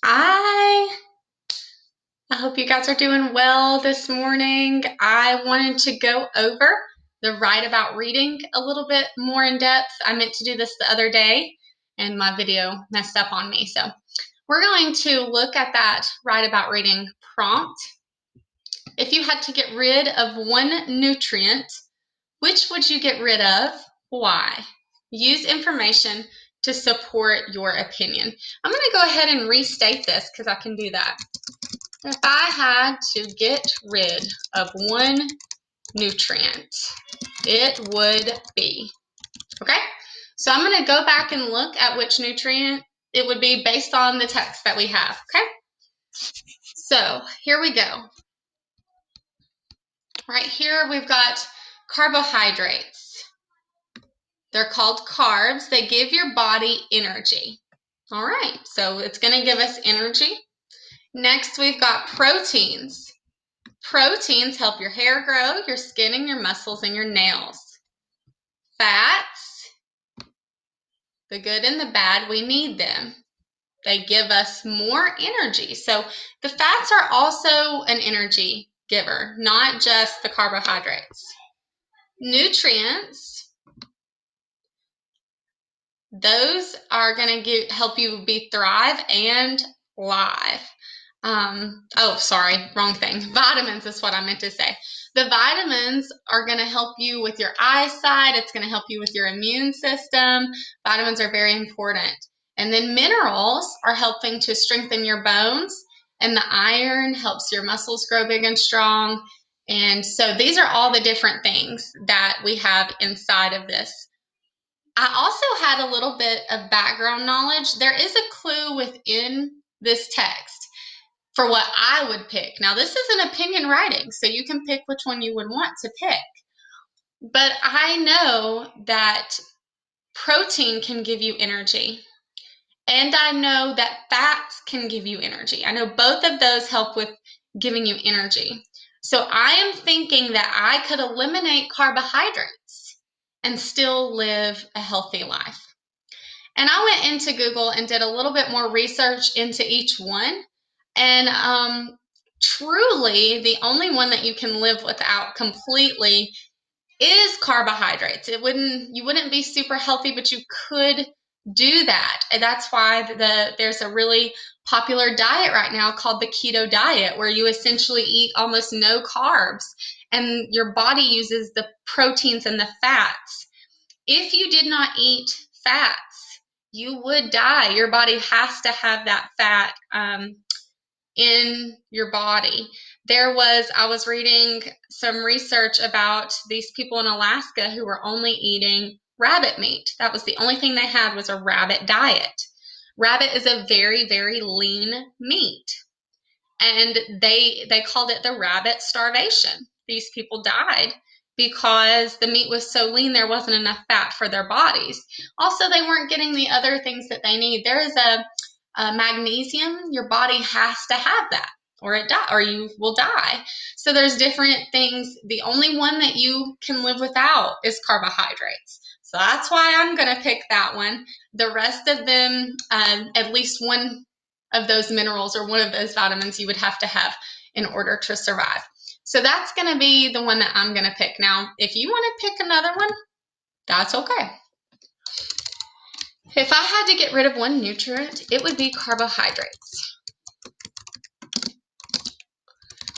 I I hope you guys are doing well this morning. I wanted to go over the Write About Reading a little bit more in depth. I meant to do this the other day and my video messed up on me. So we're going to look at that Write About Reading prompt. If you had to get rid of one nutrient, which would you get rid of? Why? Use information to support your opinion. I'm going to go ahead and restate this because I can do that. If I had to get rid of one nutrient, it would be, okay? So I'm going to go back and look at which nutrient it would be based on the text that we have, okay? So here we go. Right here we've got carbohydrates. They're called carbs. They give your body energy. All right, so it's going to give us energy. Next, we've got proteins. Proteins help your hair grow, your skin, and your muscles, and your nails. Fats, the good and the bad, we need them. They give us more energy. So the fats are also an energy giver, not just the carbohydrates. Nutrients, those are going to help you be thrive and live. Oh, sorry, wrong thing. Vitamins is what I meant to say. The vitamins are going to help you with your eyesight. It's going to help you with your immune system. Vitamins are very important. And then minerals are helping to strengthen your bones, and the iron helps your muscles grow big and strong. And so these are all the different things that we have inside of this. I also had a little bit of background knowledge. There is a clue within this text for what I would pick. Now, this is an opinion writing, so you can pick which one you would want to pick. But I know that protein can give you energy, and I know that fats can give you energy. I know both of those help with giving you energy. So I am thinking that I could eliminate carbohydrates and still live a healthy life. And I went into Google and did a little bit more research into each one. And truly, the only one that you can live without completely is carbohydrates. You wouldn't be super healthy, but you could do that. And that's why there's a really popular diet right now called the keto diet, where you essentially eat almost no carbs and your body uses the proteins and the fats. If you did not eat fats, you would die. Your body has to have that fat in your body. I was reading some research about these people in Alaska who were only eating rabbit meat. That was the only thing they had, was a rabbit diet. Rabbit is a very, very lean meat. And they called it the rabbit starvation. These people died because the meat was so lean there wasn't enough fat for their bodies. Also, they weren't getting the other things that they need. There is a magnesium. Your body has to have that, or you will die. So there's different things. The only one that you can live without is carbohydrates. So that's why I'm going to pick that one. The rest of them, at least one of those minerals or one of those vitamins you would have to have in order to survive. So that's going to be the one that I'm going to pick. Now, if you want to pick another one, that's okay. If I had to get rid of one nutrient, it would be carbohydrates.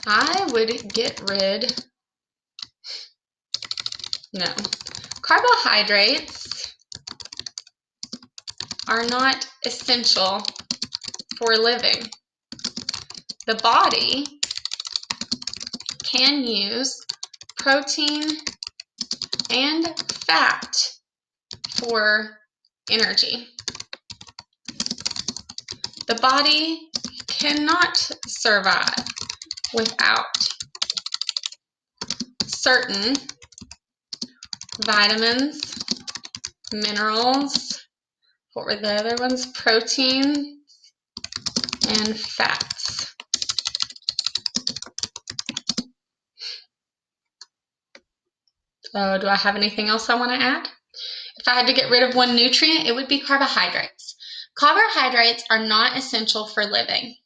I would get rid, no, carbohydrates are not essential for living. The body can use protein and fat for energy. The body cannot survive without certain vitamins, minerals, what were the other ones? Protein and fats. So do I have anything else I want to add? If I had to get rid of one nutrient, it would be carbohydrates. Carbohydrates are not essential for living.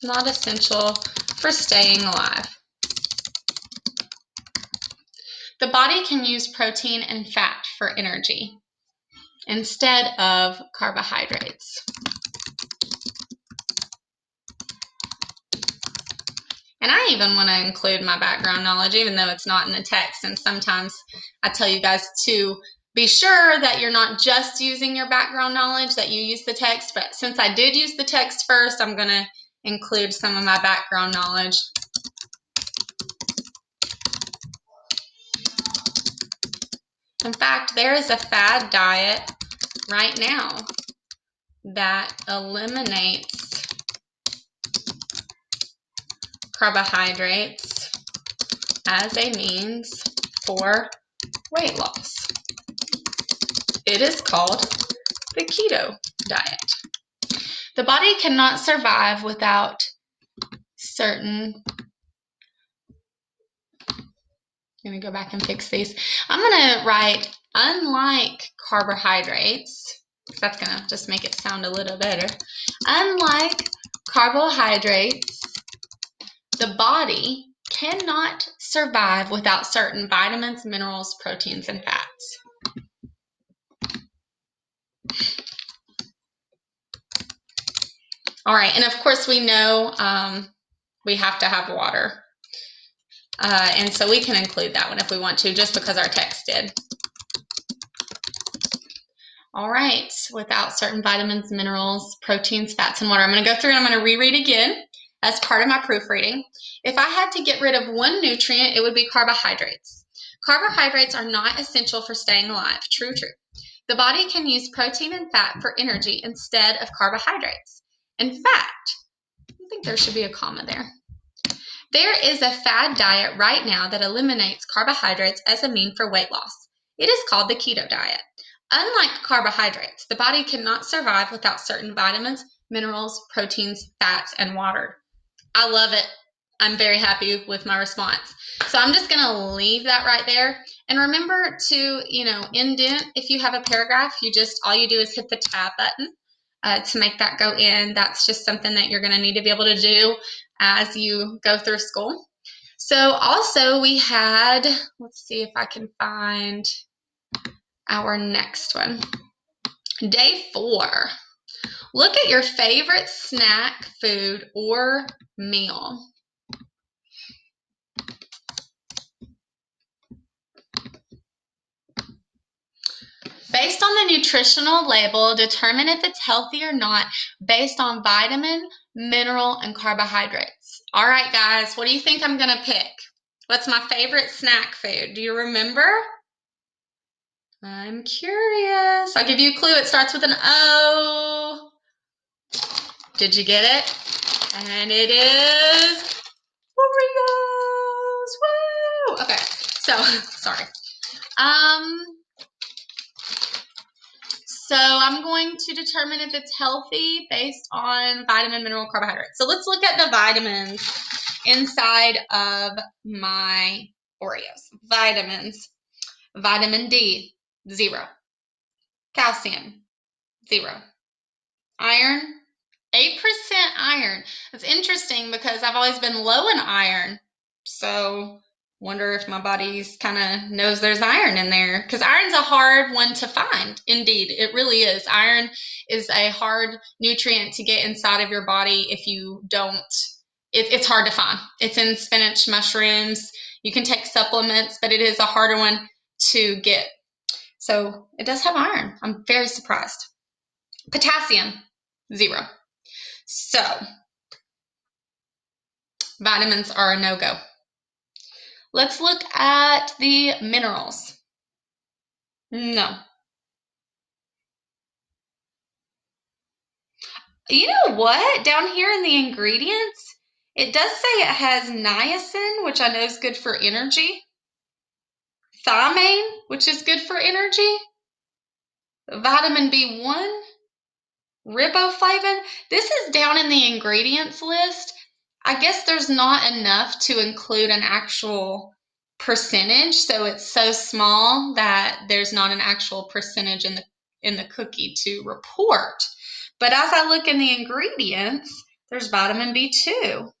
Not essential for staying alive. The body can use protein and fat for energy instead of carbohydrates. And I even want to include my background knowledge, even though it's not in the text. And sometimes I tell you guys to be sure that you're not just using your background knowledge, that you use the text. But since I did use the text first, I'm going to include some of my background knowledge. In fact, there is a fad diet right now that eliminates carbohydrates as a means for weight loss. It is called the keto diet. The body cannot survive without certain. I'm going to go back and fix these. I'm going to write unlike carbohydrates. That's going to just make it sound a little better. Unlike carbohydrates, the body cannot survive without certain vitamins, minerals, proteins, and fats. All right, and of course we know we have to have water. And so we can include that one if we want to, just because our text did. All right, without certain vitamins, minerals, proteins, fats, and water. I'm going to go through and I'm going to reread again as part of my proofreading. If I had to get rid of one nutrient, it would be carbohydrates. Carbohydrates are not essential for staying alive. True, true. The body can use protein and fat for energy instead of carbohydrates. In fact, I think there should be a comma there. There is a fad diet right now that eliminates carbohydrates as a means for weight loss. It is called the keto diet. Unlike carbohydrates, the body cannot survive without certain vitamins, minerals, proteins, fats, and water. I love it. I'm very happy with my response. So I'm just going to leave that right there. And remember to, indent. If you have a paragraph, all you do is hit the tab button to make that go in. That's just something that you're going to need to be able to do as you go through school. So also we had, let's see if I can find our next one. Day 4. Look at your favorite snack, food, or meal. Based on the nutritional label, determine if it's healthy or not based on vitamin, mineral, and carbohydrates. All right, guys, what do you think I'm going to pick? What's my favorite snack food? Do you remember? I'm curious. I'll give you a clue. It starts with an O. Did you get it? And it is Oreos. Woo! Okay, so, sorry. So I'm going to determine if it's healthy based on vitamin, mineral, carbohydrates. So let's look at the vitamins inside of my Oreos. Vitamins. Vitamin D, 0. Calcium, 0. Iron, 8% iron. It's interesting because I've always been low in iron. So wonder if my body's kind of knows there's iron in there, because iron's a hard one to find. Indeed, it really is. Iron is a hard nutrient to get inside of your body if you don't. It's hard to find. It's in spinach, mushrooms. You can take supplements, but it is a harder one to get. So it does have iron. I'm very surprised. Potassium, 0. So vitamins are a no-go. Let's look at the minerals. No. You know what? Down here in the ingredients, it does say it has niacin, which I know is good for energy. Thiamine, which is good for energy. Vitamin B1. Riboflavin. This is down in the ingredients list. I guess there's not enough to include an actual percentage, so it's so small that there's not an actual percentage in the cookie to report. But as I look in the ingredients, there's vitamin B2.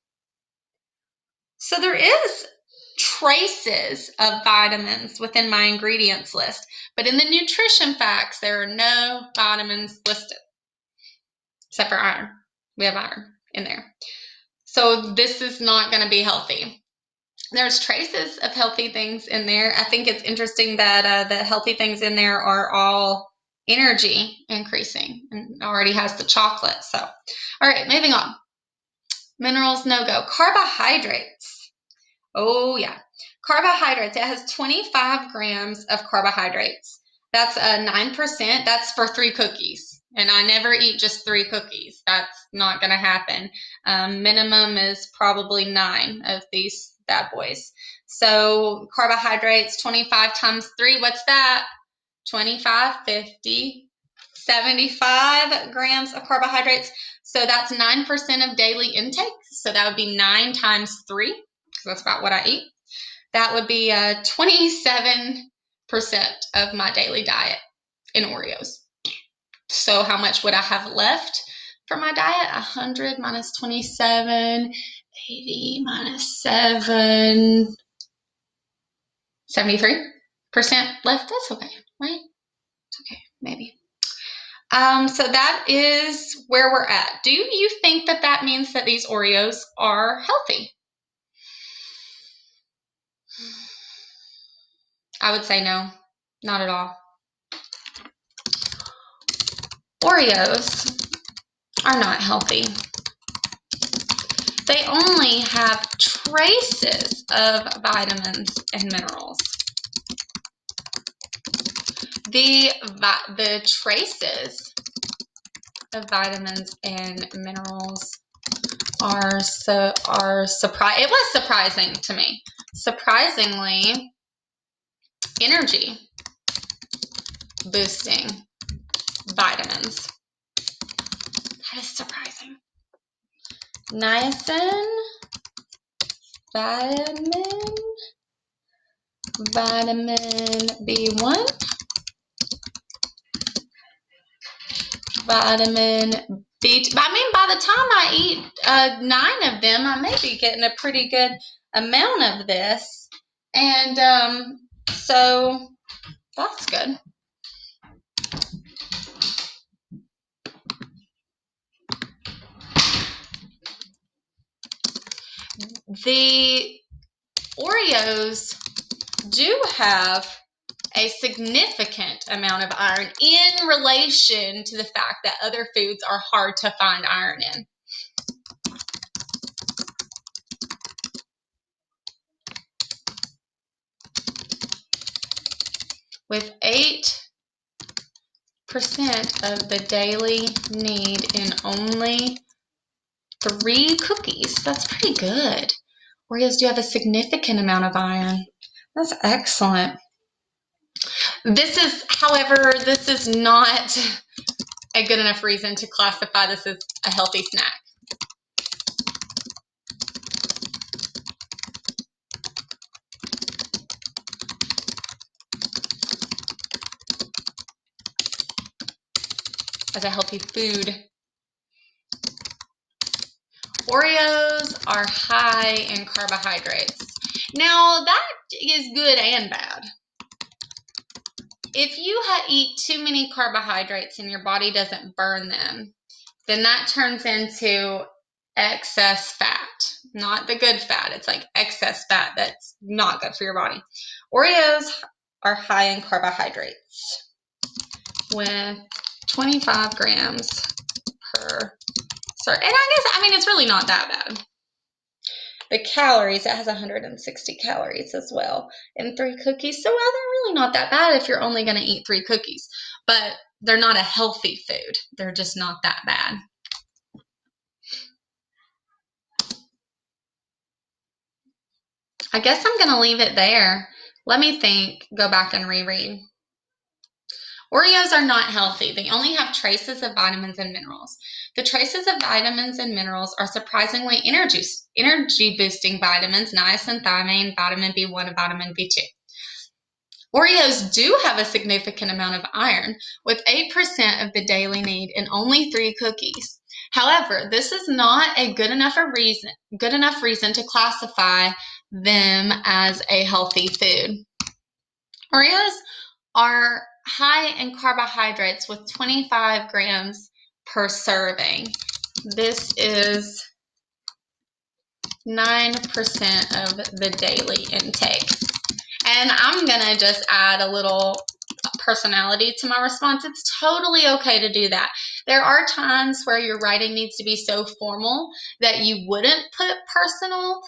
So there is traces of vitamins within my ingredients list, but in the nutrition facts, there are no vitamins listed, except for iron. We have iron in there. So this is not going to be healthy. There's traces of healthy things in there. I think it's interesting that the healthy things in there are all energy increasing, and already has the chocolate. So, all right, moving on. Minerals, no go. Carbohydrates. Oh, yeah. Carbohydrates. It has 25 grams of carbohydrates. That's 9%. That's for 3 cookies. And I never eat just 3 cookies. That's not going to happen. Minimum is probably 9 of these bad boys. So carbohydrates, 25 times 3, what's that? 25, 50, 75 grams of carbohydrates. So that's 9% of daily intake. So that would be 9 times 3, because that's about what I eat. That would be 27% of my daily diet in Oreos. So how much would I have left for my diet? 100 minus 27, 80 minus 7, 73% left. That's okay, right? It's okay, maybe. So that is where we're at. Do you think that that means that these Oreos are healthy? I would say no, not at all. Oreos are not healthy. They only have traces of vitamins and minerals. The traces of vitamins and minerals are surprising. It was surprising to me. Surprisingly, energy boosting vitamins. That is surprising. Niacin, vitamin B1, vitamin B2. I mean, by the time I eat 9 of them, I may be getting a pretty good amount of this. And so that's good. The Oreos do have a significant amount of iron in relation to the fact that other foods are hard to find iron in. With 8% of the daily need in only 3 cookies. That's pretty good. Oreos do have a significant amount of iron. That's excellent. However, this is not a good enough reason to classify this as a healthy snack. As a healthy food. Oreos are high in carbohydrates. Now, that is good and bad. If you eat too many carbohydrates and your body doesn't burn them, then that turns into excess fat. Not the good fat. It's like excess fat that's not good for your body. Oreos are high in carbohydrates with 25 grams per serve. And I mean, it's really not that bad. The calories, it has 160 calories as well in 3 cookies. So they're really not that bad if you're only going to eat 3 cookies. But they're not a healthy food. They're just not that bad. I guess I'm going to leave it there. Let me think, go back and reread. Oreos are not healthy. They only have traces of vitamins and minerals. The traces of vitamins and minerals are surprisingly energy boosting vitamins, niacin, vitamin B1, and vitamin B2. Oreos do have a significant amount of iron, with 8% of the daily need in only 3 cookies. However, this is not a good enough reason to classify them as a healthy food. Oreos are high in carbohydrates with 25 grams per serving. This is 9% of the daily intake. And I'm going to just add a little personality to my response. It's totally okay to do that. There are times where your writing needs to be so formal that you wouldn't put personal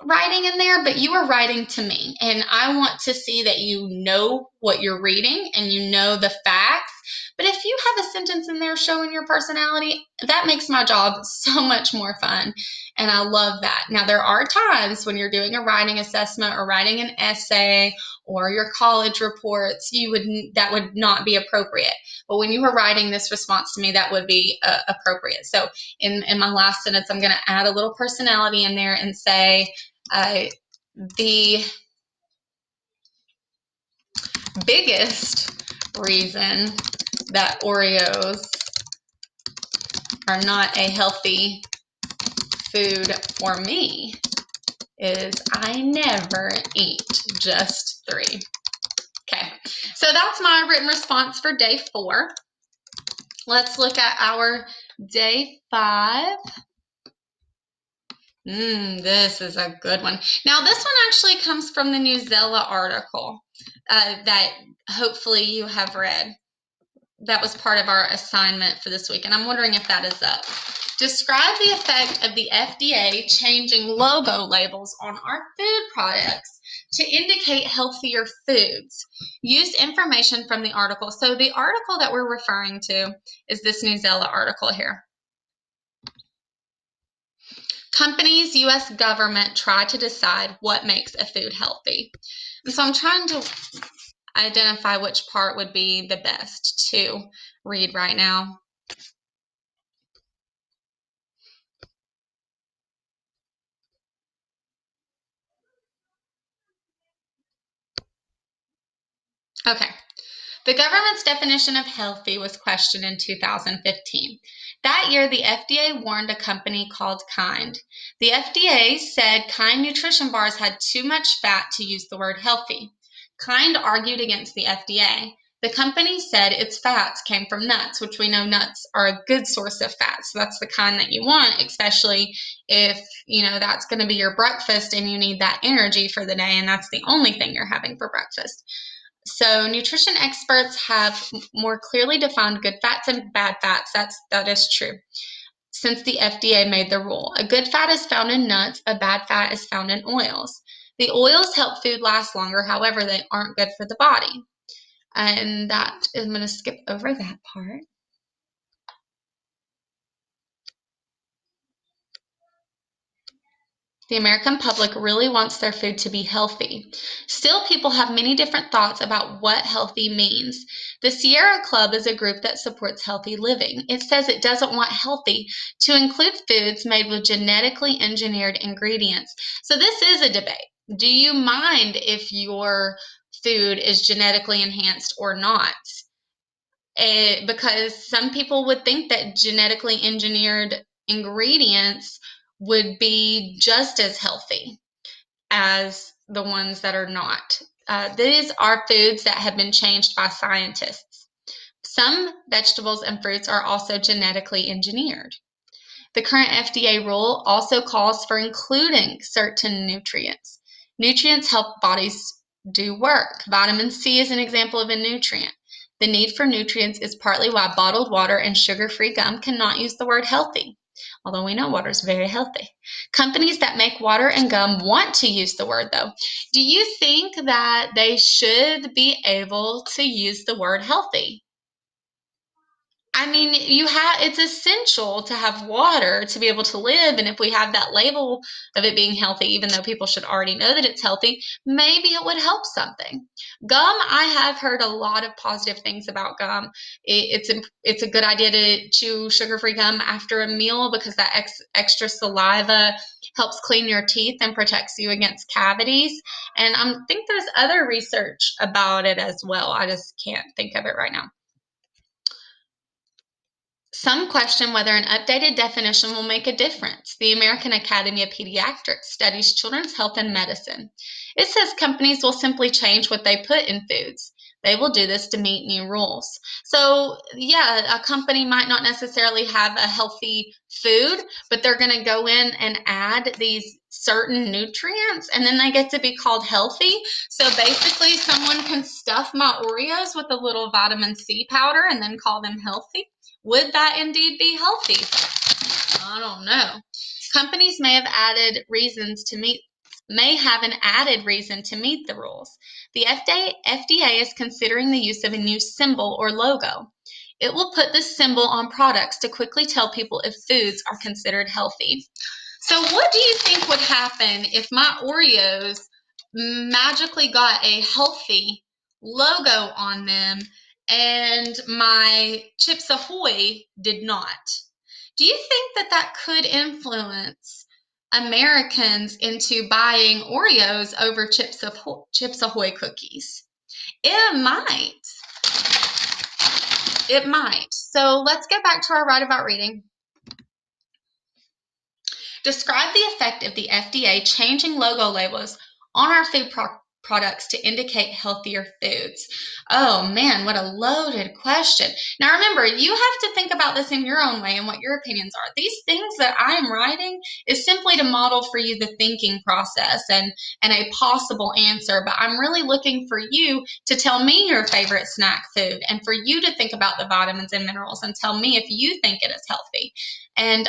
writing in there, but you are writing to me, and I want to see that you know what you're reading and you know the facts. But if you have a sentence in there showing your personality, that makes my job so much more fun, and I love that. Now, there are times when you're doing a writing assessment or writing an essay or your college reports, that would not be appropriate. But when you were writing this response to me, that would be appropriate. So in my last sentence, I'm going to add a little personality in there and say, the biggest reason that Oreos are not a healthy food for me is I never eat just 3. Okay, so that's my written response for day 4. Let's look at our day 5. This is a good one. Now, this one actually comes from the Newsela article that hopefully you have read. That was part of our assignment for this week, and I'm wondering if that is up. Describe the effect of the FDA changing logo labels on our food products to indicate healthier foods. Use information from the article. So the article that we're referring to is this Newsela article here. Companies, U.S. government try to decide what makes a food healthy. And so I'm trying to identify which part would be the best to read right now. Okay. The government's definition of healthy was questioned in 2015. That year, the FDA warned a company called Kind. The FDA said Kind nutrition bars had too much fat to use the word healthy. Kind argued against the FDA. The company said its fats came from nuts, which we know nuts are a good source of fat. So that's the kind that you want, especially if, that's going to be your breakfast and you need that energy for the day, and that's the only thing you're having for breakfast. So nutrition experts have more clearly defined good fats and bad fats. That is true. Since the FDA made the rule, a good fat is found in nuts, a bad fat is found in oils. The oils help food last longer, however, they aren't good for the body. And I'm going to skip over that part. The American public really wants their food to be healthy. Still, people have many different thoughts about what healthy means. The Sierra Club is a group that supports healthy living. It says it doesn't want healthy to include foods made with genetically engineered ingredients. So this is a debate. Do you mind if your food is genetically enhanced or not? Because some people would think that genetically engineered ingredients would be just as healthy as the ones that are not. These are foods that have been changed by scientists. Some vegetables and fruits are also genetically engineered. The current FDA rule also calls for including certain nutrients. Nutrients help bodies do work. Vitamin C is an example of a nutrient. The need for nutrients is partly why bottled water and sugar-free gum cannot use the word healthy, although we know water is very healthy. Companies that make water and gum want to use the word, though. Do you think that they should be able to use the word healthy? I mean, it's essential to have water to be able to live. And if we have that label of it being healthy, even though people should already know that it's healthy, maybe it would help something. Gum, I have heard a lot of positive things about gum. It's a good idea to chew sugar-free gum after a meal because that extra saliva helps clean your teeth and protects you against cavities. And I think there's other research about it as well. I just can't think of it right now. Some question whether an updated definition will make a difference. The American Academy of Pediatrics studies children's health and medicine. It says companies will simply change what they put in foods. They will do this to meet new rules. So, yeah, a company might not necessarily have a healthy food, but they're going to go in and add these certain nutrients, and then they get to be called healthy. So basically, someone can stuff my Oreos with a little vitamin C powder and then call them healthy. Would that indeed be healthy? I don't know. Companies may have an added reason to meet the rules. The FDA is considering the use of a new symbol or logo. It will put this symbol on products to quickly tell people if foods are considered healthy. So what do you think would happen if my Oreos magically got a healthy logo on them and my Chips Ahoy did not? Do you think that could influence Americans into buying Oreos over Chips Ahoy cookies? It might. It might. So let's get back to our Right About Reading. Describe the effect of the FDA changing logo labels on our food products to indicate healthier foods. Oh man, what a loaded question. Now remember, you have to think about this in your own way and what your opinions are. These things that I am writing is simply to model for you the thinking process and a possible answer, but I'm really looking for you to tell me your favorite snack food and for you to think about the vitamins and minerals and tell me if you think it is healthy. And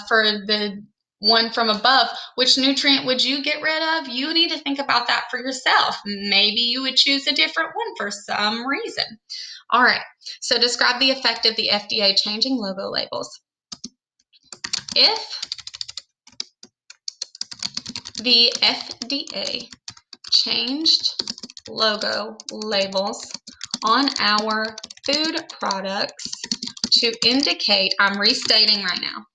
for the one from above, which nutrient would you get rid of? You need to think about that for yourself. Maybe you would choose a different one for some reason. All right, so describe the effect of the FDA changing logo labels. If the FDA changed logo labels on our food products to indicate, I'm restating right now,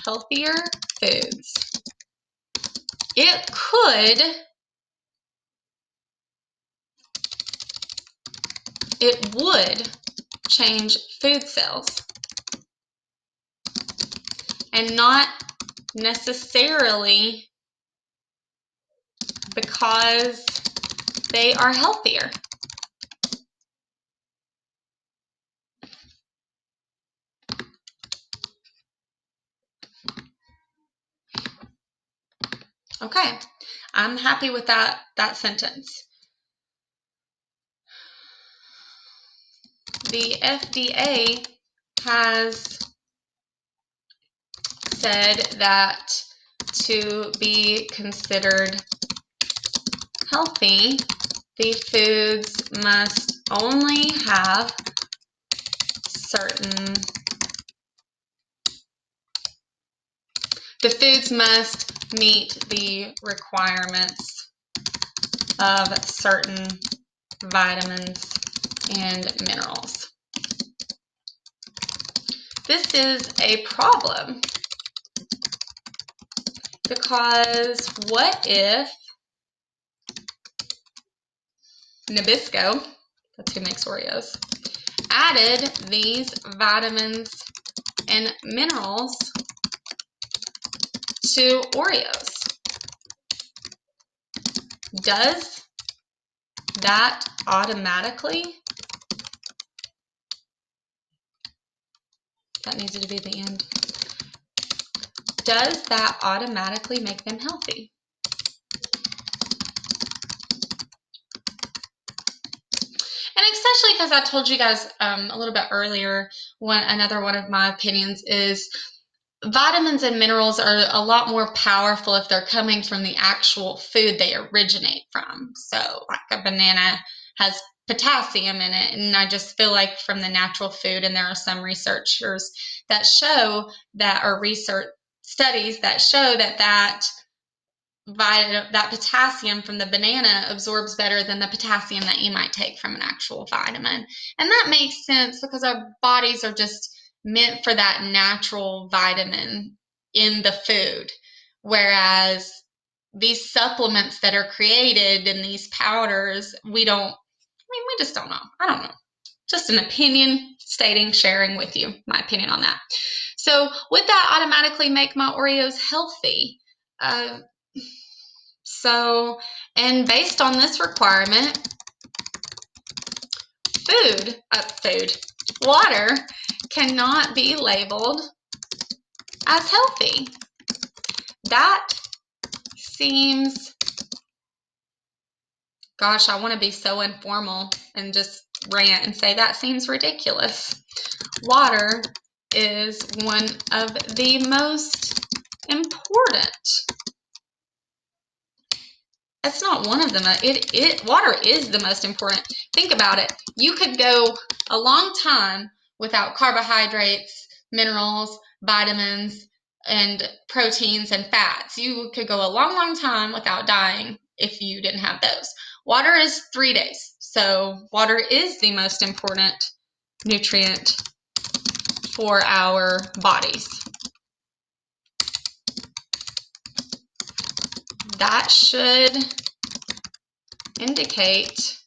healthier foods, it would change food sales and not necessarily because they are healthier. Okay, I'm happy with that sentence. The FDA has said that to be considered healthy, the foods must only have the foods must meet the requirements of certain vitamins and minerals. This is a problem because what if Nabisco, that's who makes Oreos, added these vitamins and minerals to Oreos? Does that automatically, that needs to be the end, does that automatically make them healthy? And especially because I told you guys a little bit earlier, another one of my opinions is vitamins and minerals are a lot more powerful if they're coming from the actual food they originate from. So like a banana has potassium in it. And I just feel like from the natural food, and there are some researchers that show that, or research studies that show that potassium from the banana absorbs better than the potassium that you might take from an actual vitamin. And that makes sense because our bodies are just meant for that natural vitamin in the food. Whereas these supplements that are created in these powders, we just don't know. I don't know. Just an opinion sharing with you my opinion on that. So would that automatically make my Oreos healthy? And based on this requirement, water cannot be labeled as healthy. That seems, gosh, I want to be so informal and just rant and say that seems ridiculous. Water is one of the most important. It's not one of them. Water is the most important. Think about it. You could go a long time without carbohydrates, minerals, vitamins, and proteins and fats. You could go a long, long time without dying if you didn't have those. Water is 3 days. So water is the most important nutrient for our bodies. That should indicate,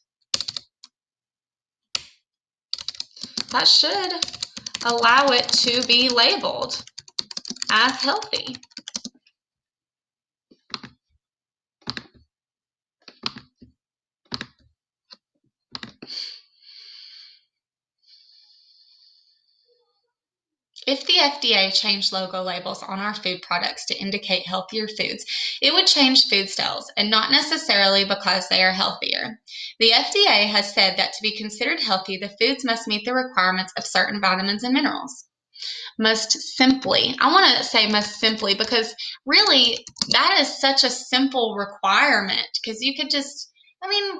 that should allow it to be labeled as healthy. If the FDA changed logo labels on our food products to indicate healthier foods, it would change food sales, and not necessarily because they are healthier. The FDA has said that to be considered healthy, the foods must meet the requirements of certain vitamins and minerals. Must simply, I want to say must simply because really that is such a simple requirement, because you could just,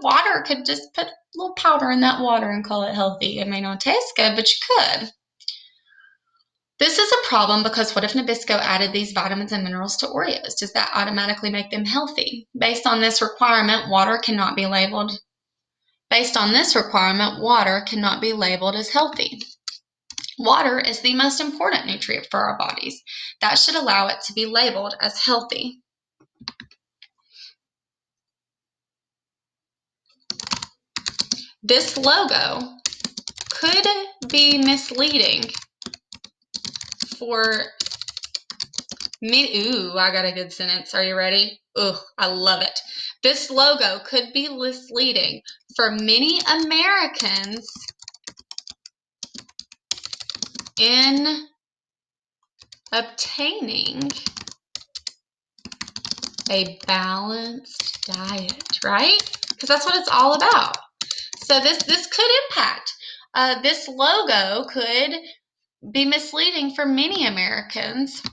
water could just put a little powder in that water and call it healthy. It may not taste good, but you could. This is a problem because what if Nabisco added these vitamins and minerals to Oreos? Does that automatically make them healthy? Based on this requirement, water cannot be labeled as healthy. Water is the most important nutrient for our bodies. That should allow it to be labeled as healthy. This logo could be misleading for Ooh, I got a good sentence. Are you ready? Ooh, I love it. This logo could be misleading for many Americans in obtaining a balanced diet, right? Because that's what it's all about. So this could impact. This logo could be misleading for many Americans.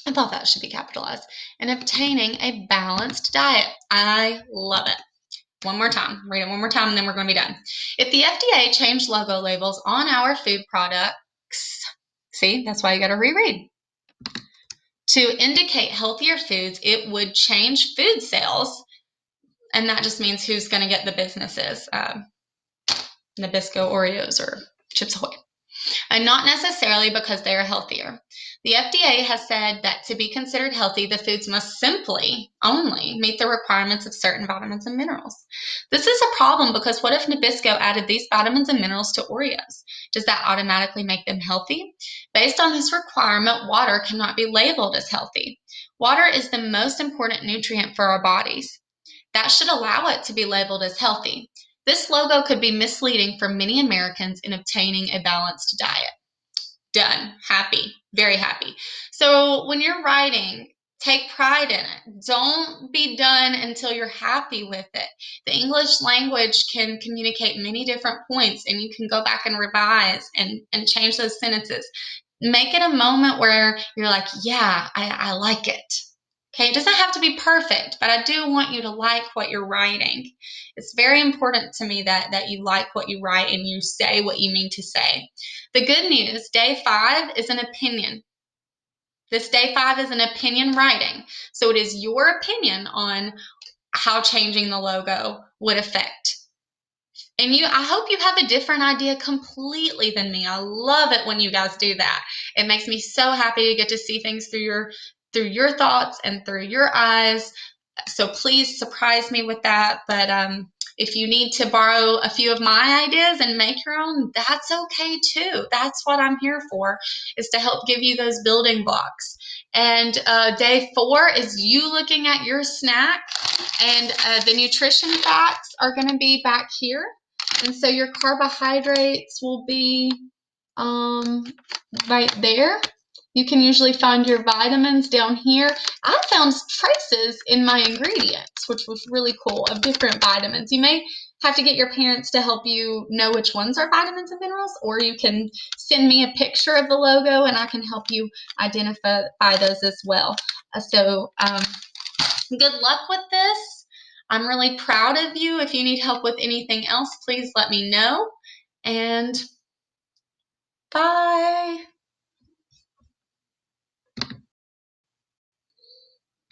I thought that should be capitalized. In obtaining a balanced diet. I love it. One more time. Read it one more time, and then we're going to be done. If the FDA changed logo labels on our food products, see, that's why you got to reread, to indicate healthier foods, it would change food sales, and that just means who's going to get the businesses, Nabisco, Oreos, or Chips Ahoy. And not necessarily because they are healthier. The FDA has said that to be considered healthy, the foods must simply only meet the requirements of certain vitamins and minerals. This is a problem because what if Nabisco added these vitamins and minerals to Oreos? Does that automatically make them healthy? Based on this requirement, water cannot be labeled as healthy. Water is the most important nutrient for our bodies. That should allow it to be labeled as healthy. This logo could be misleading for many Americans in obtaining a balanced diet. Done. Happy. Very happy. So when you're writing, take pride in it. Don't be done until you're happy with it. The English language can communicate many different points, and you can go back and revise and change those sentences. Make it a moment where you're like, yeah, I like it. Okay, it doesn't have to be perfect, but I do want you to like what you're writing. It's very important to me that you like what you write and you say what you mean to say. The good news, day 5 is an opinion. This day 5 is an opinion writing. So it is your opinion on how changing the logo would affect. And I hope you have a different idea completely than me. I love it when you guys do that. It makes me so happy to get to see things through your thoughts and through your eyes. So please surprise me with that. But if you need to borrow a few of my ideas and make your own, that's okay too. That's what I'm here for, is to help give you those building blocks. And day 4 is you looking at your snack, and the nutrition facts are going to be back here. And so your carbohydrates will be right there. You can usually find your vitamins down here. I found traces in my ingredients, which was really cool, of different vitamins. You may have to get your parents to help you know which ones are vitamins and minerals, or you can send me a picture of the logo and I can help you identify those as well. Good luck with this. I'm really proud of you. If you need help with anything else, please let me know. And bye.